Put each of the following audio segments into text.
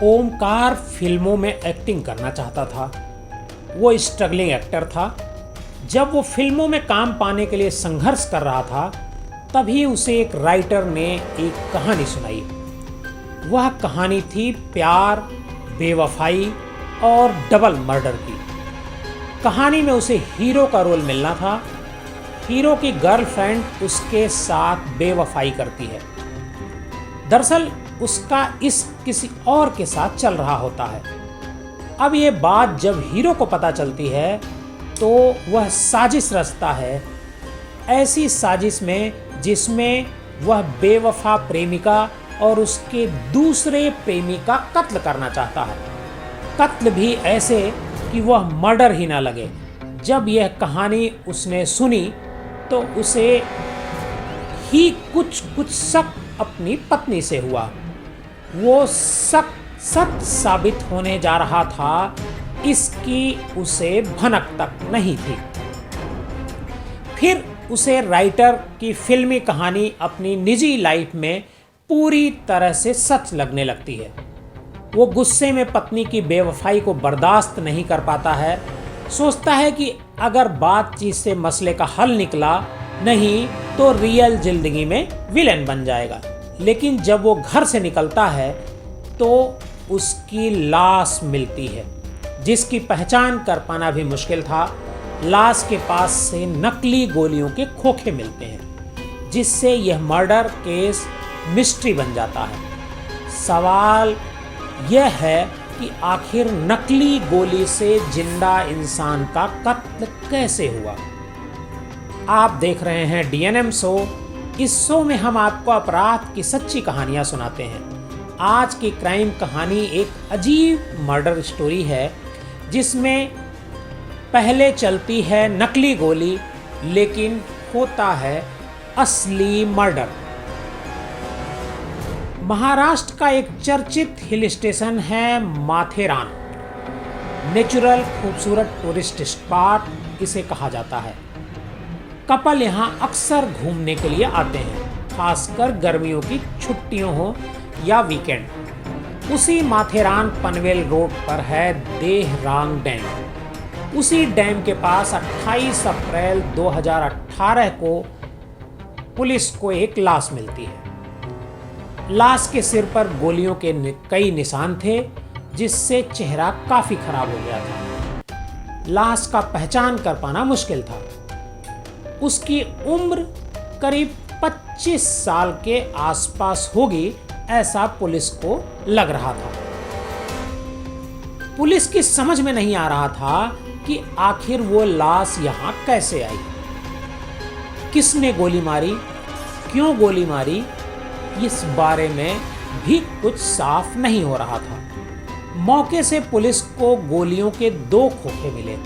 ओमकार फिल्मों में एक्टिंग करना चाहता था। वो स्ट्रगलिंग एक्टर था। जब वो फिल्मों में काम पाने के लिए संघर्ष कर रहा था, तभी उसे एक राइटर ने एक कहानी सुनाई। वह कहानी थी प्यार, बेवफाई और डबल मर्डर की। कहानी में उसे हीरो का रोल मिलना था। हीरो की गर्लफ्रेंड उसके साथ बेवफाई करती है। दरअसल उसका इश्क किसी और के साथ चल रहा होता है। अब ये बात जब हीरो को पता चलती है तो वह साजिश रचता है, ऐसी साजिश में जिसमें वह बेवफा प्रेमिका और उसके दूसरे प्रेमी का कत्ल करना चाहता है। कत्ल भी ऐसे कि वह मर्डर ही ना लगे। जब यह कहानी उसने सुनी तो उसे ही कुछ शक अपनी पत्नी से हुआ। वो शक सच साबित होने जा रहा था, इसकी उसे भनक तक नहीं थी। फिर उसे राइटर की फिल्मी कहानी अपनी निजी लाइफ में पूरी तरह से सच लगने लगती है। वो गुस्से में पत्नी की बेवफाई को बर्दाश्त नहीं कर पाता है। सोचता है कि अगर बातचीत से मसले का हल निकला नहीं तो रियल जिंदगी में विलेन बन जाएगा। लेकिन जब वो घर से निकलता है तो उसकी लाश मिलती है, जिसकी पहचान कर पाना भी मुश्किल था। लाश के पास से नकली गोलियों के खोखे मिलते हैं, जिससे यह मर्डर केस मिस्ट्री बन जाता है। सवाल यह है कि आखिर नकली गोली से जिंदा इंसान का कत्ल कैसे हुआ। आप देख रहे हैं डीएनएम शो। इस शो में हम आपको अपराध की सच्ची कहानियां सुनाते हैं। आज की क्राइम कहानी एक अजीब मर्डर स्टोरी है, जिसमें पहले चलती है नकली गोली, लेकिन होता है असली मर्डर। महाराष्ट्र का एक चर्चित हिल स्टेशन है माथेरान। नेचुरल खूबसूरत टूरिस्ट स्पॉट इसे कहा जाता है। कपल यहाँ अक्सर घूमने के लिए आते हैं, खासकर गर्मियों की छुट्टियों हो या वीकेंड। उसी माथेरान पनवेल रोड पर है देहरांग डैम। उसी डैम के पास 28 अप्रैल 2018 को पुलिस को एक लाश मिलती है। लाश के सिर पर गोलियों के कई निशान थे, जिससे चेहरा काफी खराब हो गया था। लाश का पहचान कर पाना मुश्किल था। उसकी उम्र करीब 25 साल के आसपास होगी, ऐसा पुलिस को लग रहा था। पुलिस की समझ में नहीं आ रहा था कि आखिर वो लाश यहां कैसे आई। किसने गोली मारी, क्यों गोली मारी, इस बारे में भी कुछ साफ नहीं हो रहा था। मौके से पुलिस को गोलियों के 2 खोखे मिले,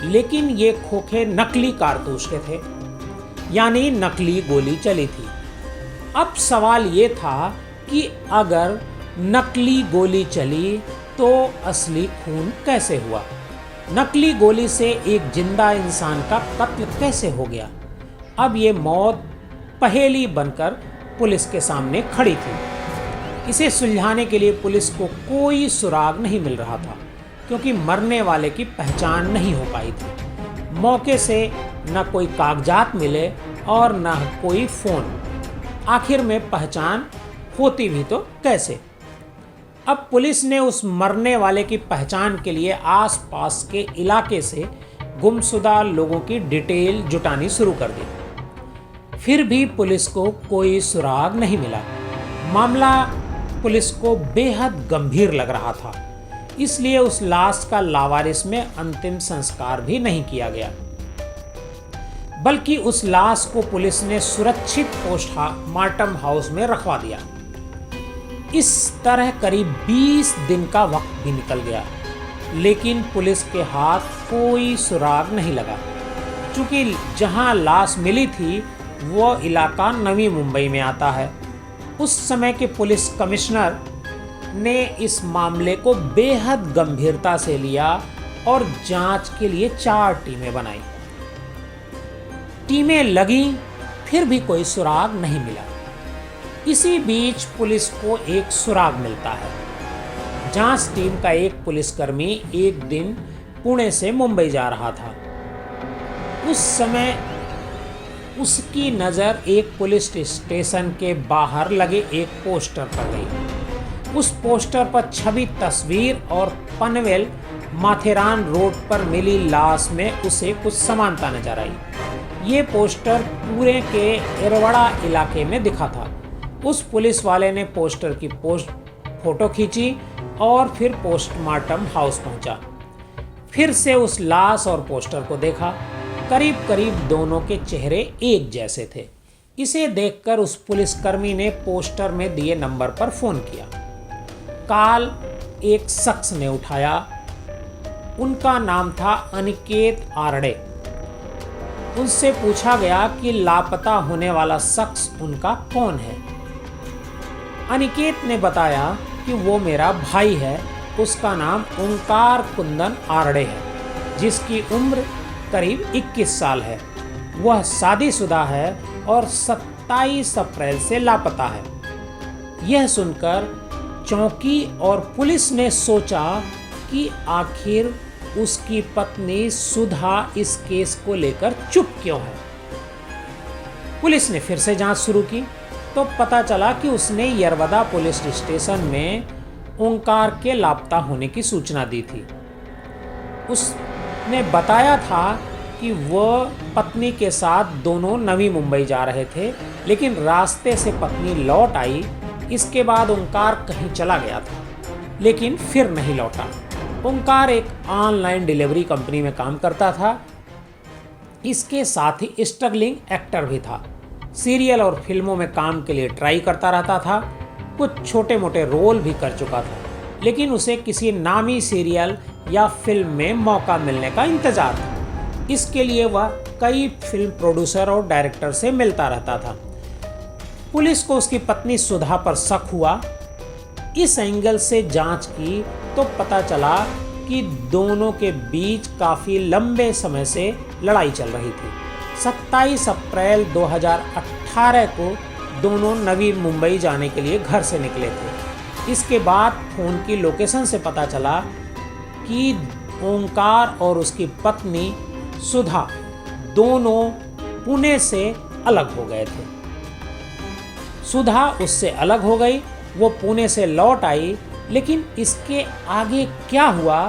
लेकिन ये खोखे नकली कारतूस के थे, यानी नकली गोली चली थी। अब सवाल ये था कि अगर नकली गोली चली तो असली खून कैसे हुआ। नकली गोली से एक जिंदा इंसान का कत्ल कैसे हो गया। अब ये मौत पहेली बनकर पुलिस के सामने खड़ी थी। इसे सुलझाने के लिए पुलिस को कोई सुराग नहीं मिल रहा था, क्योंकि मरने वाले की पहचान नहीं हो पाई थी। मौके से न कोई कागजात मिले और न कोई फोन। आखिर में पहचान होती भी तो कैसे। अब पुलिस ने उस मरने वाले की पहचान के लिए आसपास के इलाके से गुमशुदा लोगों की डिटेल जुटानी शुरू कर दी। फिर भी पुलिस को कोई सुराग नहीं मिला। मामला पुलिस को बेहद गंभीर लग रहा था, इसलिए उस लाश का लावारिस में अंतिम संस्कार भी नहीं किया गया, बल्कि उस लाश को पुलिस ने सुरक्षित पोस्टमार्टम हाउस में रखवा दिया। इस तरह करीब 20 दिन का वक्त भी निकल गया, लेकिन पुलिस के हाथ कोई सुराग नहीं लगा। चूंकि जहां लाश मिली थी वो इलाका नवी मुंबई में आता है। उस समय के पुलिस कमिश्नर ने इस मामले को बेहद गंभीरता से लिया और जांच के लिए 4 टीमें बनाई। टीमें लगी, फिर भी कोई सुराग नहीं मिला। इसी बीच पुलिस को एक सुराग मिलता है। जांच टीम का एक पुलिसकर्मी एक दिन पुणे से मुंबई जा रहा था। उस समय उसकी नज़र एक पुलिस स्टेशन के बाहर लगे एक पोस्टर पर गई। उस पोस्टर पर छवि तस्वीर और पनवेल माथेरान रोड पर मिली लाश में उसे कुछ समानता नजर आई। ये पोस्टर पूरे के एरवड़ा इलाके में दिखा था। उस पुलिस वाले ने पोस्टर की फोटो खींची और फिर पोस्टमार्टम हाउस पहुंचा। फिर से उस लाश और पोस्टर को देखा। करीब करीब दोनों के चेहरे एक जैसे थे। इसे देखकर उस पुलिसकर्मी ने पोस्टर में दिए नंबर पर फोन किया। कॉल एक शख्स ने उठाया। उनका नाम था अनिकेत आरड़े। उनसे पूछा गया कि लापता होने वाला शख्स उनका कौन है। अनिकेत ने बताया कि वो मेरा भाई है। उसका नाम ओंकार कुंदन आरड़े है, जिसकी उम्र करीब 21 साल है। वह शादीशुदा है और 27 अप्रैल से लापता है। यह सुनकर चौकी और पुलिस ने सोचा कि आखिर उसकी पत्नी सुधा इस केस को लेकर चुप क्यों है। पुलिस ने फिर से जांच शुरू की तो पता चला कि उसने यरवदा पुलिस स्टेशन में ओंकार के लापता होने की सूचना दी थी। उसने बताया था कि वह पत्नी के साथ दोनों नवी मुंबई जा रहे थे, लेकिन रास्ते से पत्नी लौट आई। इसके बाद ओंकार कहीं चला गया था, लेकिन फिर नहीं लौटा। ओंकार एक ऑनलाइन डिलीवरी कंपनी में काम करता था। इसके साथ ही स्ट्रगलिंग एक्टर भी था। सीरियल और फिल्मों में काम के लिए ट्राई करता रहता था। कुछ छोटे मोटे रोल भी कर चुका था, लेकिन उसे किसी नामी सीरियल या फिल्म में मौका मिलने का इंतजार था। इसके लिए वह कई फिल्म प्रोड्यूसर और डायरेक्टर से मिलता रहता था। पुलिस को उसकी पत्नी सुधा पर शक हुआ। इस एंगल से जांच की तो पता चला कि दोनों के बीच काफ़ी लंबे समय से लड़ाई चल रही थी। 27 अप्रैल 2018 को दोनों नवी मुंबई जाने के लिए घर से निकले थे। इसके बाद फोन की लोकेशन से पता चला कि ओंकार और उसकी पत्नी सुधा दोनों पुणे से अलग हो गए थे। सुधा उससे अलग हो गई, वो पुणे से लौट आई, लेकिन इसके आगे क्या हुआ?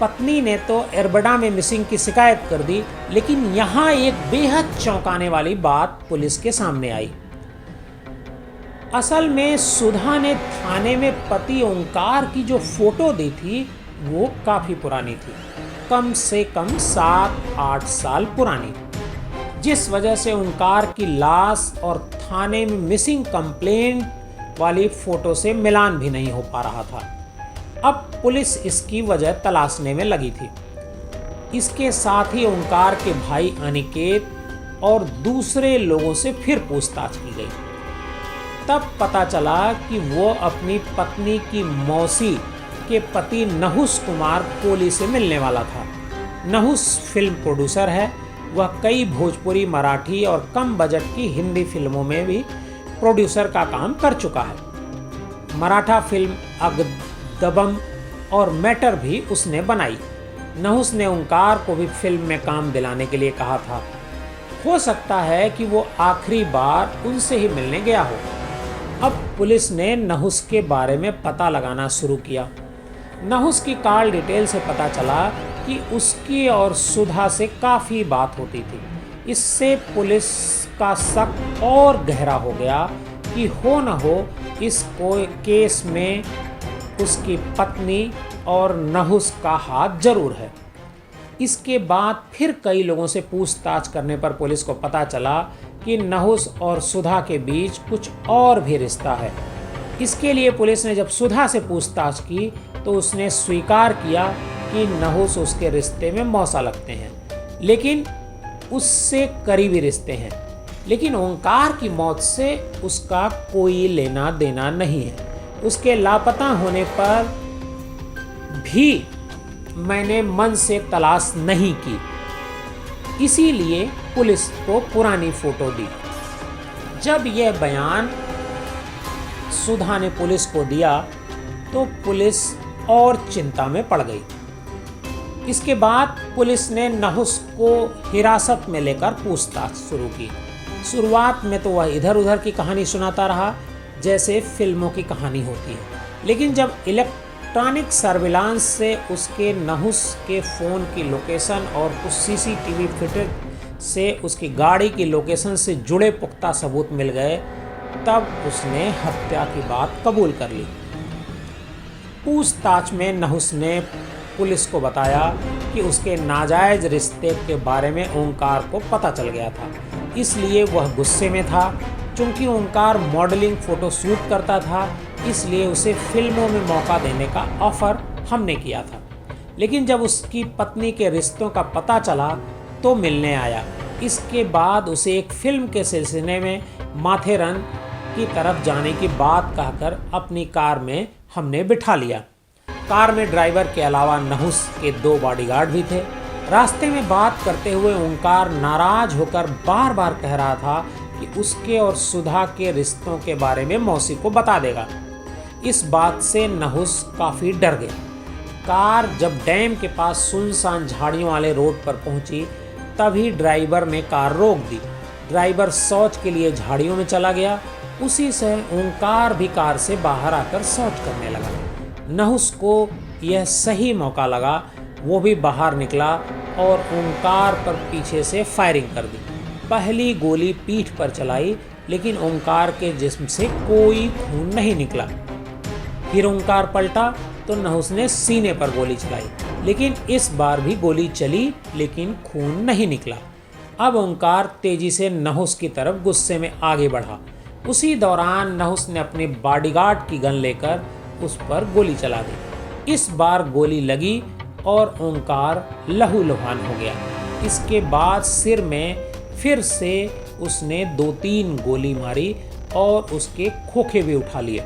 पत्नी ने तो एरबडा में मिसिंग की शिकायत कर दी, लेकिन यहाँ एक बेहद चौंकाने वाली बात पुलिस के सामने आई। असल में सुधा ने थाने में पति ओंकार की जो फोटो दी थी वो काफ़ी पुरानी थी, कम से कम 7-8 साल पुरानी, जिस वजह से ओंकार की लाश और थाने में मिसिंग कंप्लेंट वाली फ़ोटो से मिलान भी नहीं हो पा रहा था। अब पुलिस इसकी वजह तलाशने में लगी थी। इसके साथ ही ओंकार के भाई अनिकेत और दूसरे लोगों से फिर पूछताछ की गई। तब पता चला कि वो अपनी पत्नी की मौसी के पति नहुस कुमार कोहली से मिलने वाला था। नहुस फिल्म प्रोड्यूसर है। वह कई भोजपुरी, मराठी और कम बजट की हिंदी फिल्मों में भी प्रोड्यूसर का काम कर चुका है। मराठा फिल्म अगदबम और मैटर भी उसने बनाई। नहुस ने ओंकार को भी फिल्म में काम दिलाने के लिए कहा था। हो सकता है कि वो आखिरी बार उनसे ही मिलने गया हो। अब पुलिस ने नहुस के बारे में पता लगाना शुरू किया। नहुस की कॉल डिटेल से पता चला कि उसकी और सुधा से काफ़ी बात होती थी। इससे पुलिस का शक और गहरा हो गया कि हो न हो इस केस में उसकी पत्नी और नहुस का हाथ जरूर है। इसके बाद फिर कई लोगों से पूछताछ करने पर पुलिस को पता चला कि नहुस और सुधा के बीच कुछ और भी रिश्ता है। इसके लिए पुलिस ने जब सुधा से पूछताछ की तो उसने स्वीकार किया कि नहुस उसके रिश्ते में मौसा लगते हैं, लेकिन उससे करीबी रिश्ते हैं। लेकिन ओंकार की मौत से उसका कोई लेना देना नहीं है। उसके लापता होने पर भी मैंने मन से तलाश नहीं की, इसीलिए पुलिस को पुरानी फोटो दी। जब यह बयान सुधा ने पुलिस को दिया तो पुलिस और चिंता में पड़ गई। इसके बाद पुलिस ने नहुस को हिरासत में लेकर पूछताछ शुरू की। शुरुआत में तो वह इधर उधर की कहानी सुनाता रहा जैसे फिल्मों की कहानी होती है, लेकिन जब इलेक्ट्रॉनिक सर्विलांस से उसके नहुस के फ़ोन की लोकेशन और कुछ सीसीटीवी फुटेज से उसकी गाड़ी की लोकेशन से जुड़े पुख्ता सबूत मिल गए, तब उसने हत्या की बात कबूल कर ली। पूछताछ में नहुस ने पुलिस को बताया कि उसके नाजायज़ रिश्ते के बारे में ओंकार को पता चल गया था, इसलिए वह गुस्से में था। चूँकि ओंकार मॉडलिंग फ़ोटो शूट करता था, इसलिए उसे फिल्मों में मौका देने का ऑफ़र हमने किया था। लेकिन जब उसकी पत्नी के रिश्तों का पता चला तो मिलने आया। इसके बाद उसे एक फिल्म के सिलसिले में माथेरन की तरफ जाने की बात कहकर अपनी कार में हमने बिठा लिया। कार में ड्राइवर के अलावा नहुस के 2 बॉडीगार्ड भी थे। रास्ते में बात करते हुए ओंकार नाराज होकर बार बार कह रहा था कि उसके और सुधा के रिश्तों के बारे में मौसी को बता देगा। इस बात से नहुस काफ़ी डर गया। कार जब डैम के पास सुनसान झाड़ियों वाले रोड पर पहुंची, तभी ड्राइवर ने कार रोक दी। ड्राइवर शौच के लिए झाड़ियों में चला गया। उसी से ओंकार भी कार से बाहर आकर शौच करने लगा। नहुस को यह सही मौका लगा, वो भी बाहर निकला और ओंकार पर पीछे से फायरिंग कर दी। पहली गोली पीठ पर चलाई, लेकिन ओंकार के जिस्म से कोई खून नहीं निकला। फिर ओंकार पलटा तो नहुस ने सीने पर गोली चलाई, लेकिन इस बार भी गोली चली, लेकिन खून नहीं निकला। अब ओंकार तेजी से नहुस की तरफ गुस्से में आगे बढ़ा। उसी दौरान नहुस ने अपने बॉडीगार्ड की गन लेकर उस पर गोली चला दी। इस बार गोली लगी और ओंकार लहूलुहान हो गया। इसके बाद सिर में फिर से उसने 2-3 गोली मारी और उसके खोखे भी उठा लिए।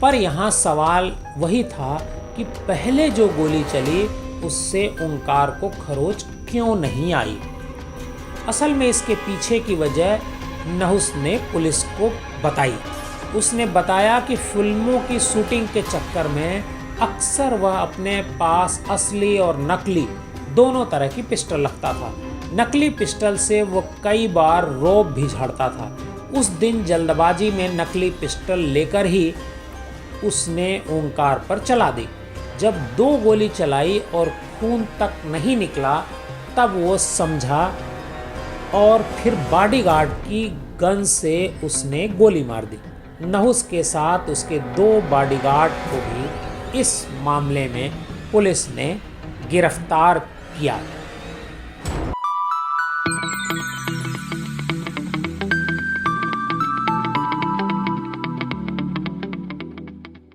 पर यहाँ सवाल वही था कि पहले जो गोली चली उससे ओंकार को खरोच क्यों नहीं आई। असल में इसके पीछे की वजह नहुस ने पुलिस को बताई। उसने बताया कि फिल्मों की शूटिंग के चक्कर में अक्सर वह अपने पास असली और नकली दोनों तरह की पिस्टल रखता था। नकली पिस्टल से वो कई बार रौब भी झाड़ता था। उस दिन जल्दबाजी में नकली पिस्टल लेकर ही उसने ओंकार पर चला दी। जब 2 गोली चलाई और खून तक नहीं निकला, तब वो समझा और फिर बॉडीगार्ड की गन से उसने गोली मार दी। नहुस के साथ उसके 2 बॉडीगार्ड को भी इस मामले में पुलिस ने गिरफ्तार किया।